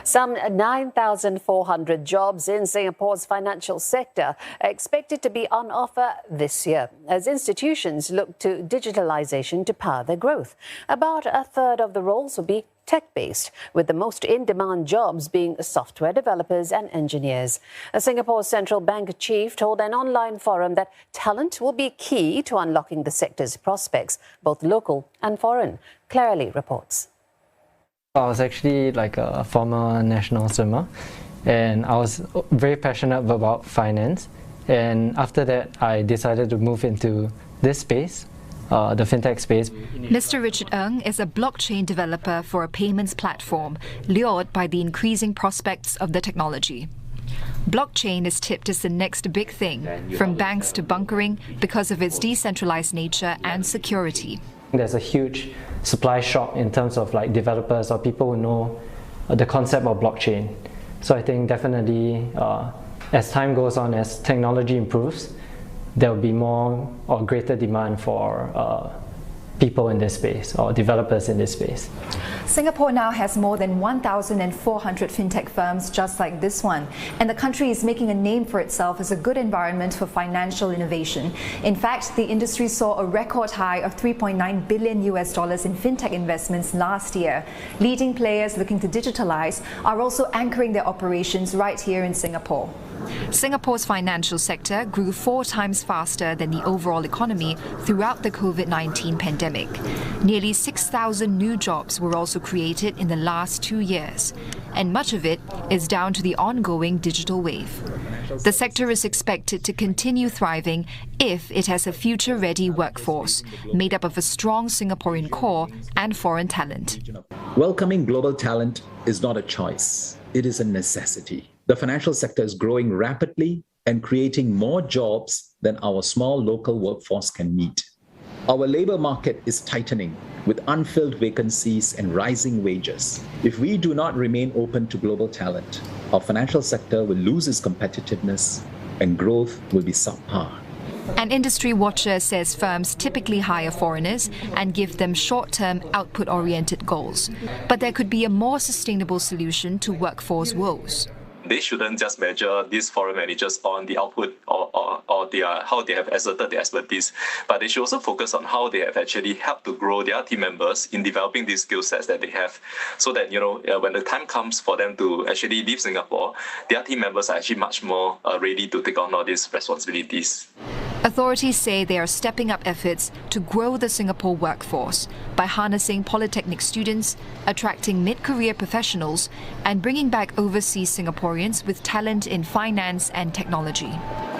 Some 9,400 jobs in Singapore's financial sector are expected to be on offer this year as institutions look to digitalization to power their growth. About a third of the roles will be tech-based, with the most in-demand jobs being software developers and engineers. A Singapore Central Bank chief told an online forum that talent will be key to unlocking the sector's prospects, both local and foreign. Clara Lee reports. I was actually like a former national swimmer, and I was very passionate about finance. And after that, I decided to move into this space, the fintech space. Mr. Richard Ng is a blockchain developer for a payments platform, lured by the increasing prospects of the technology. Blockchain is tipped as the next big thing, from banks to bunkering, because of its decentralized nature and security. There's a huge supply shock in terms of like developers or people who know the concept of blockchain. So I think definitely as time goes on, as technology improves, there will be more or greater demand for people in this space or developers in this space. Singapore now has more than 1,400 fintech firms just like this one, and the country is making a name for itself as a good environment for financial innovation. In fact, the industry saw a record high of $3.9 billion in fintech investments last year. Leading players looking to digitalize are also anchoring their operations right here in Singapore. Singapore's financial sector grew 4 times faster than the overall economy throughout the COVID-19 pandemic. Nearly 6,000 new jobs were also created in the last 2 years, and much of it is down to the ongoing digital wave. The sector is expected to continue thriving if it has a future-ready workforce made up of a strong Singaporean core and foreign talent. Welcoming global talent is not a choice, it is a necessity. The financial sector is growing rapidly and creating more jobs than our small local workforce can meet. Our labor market is tightening with unfilled vacancies and rising wages. If we do not remain open to global talent, our financial sector will lose its competitiveness and growth will be subpar. An industry watcher says firms typically hire foreigners and give them short-term output-oriented goals. But there could be a more sustainable solution to workforce woes. They shouldn't just measure these foreign managers on the output or how they have exerted their expertise, but they should also focus on how they have actually helped to grow their team members in developing these skill sets that they have, so that when the time comes for them to actually leave Singapore, their team members are actually much more ready to take on all these responsibilities. Authorities say they are stepping up efforts to grow the Singapore workforce by harnessing polytechnic students, attracting mid-career professionals, and bringing back overseas Singaporeans with talent in finance and technology.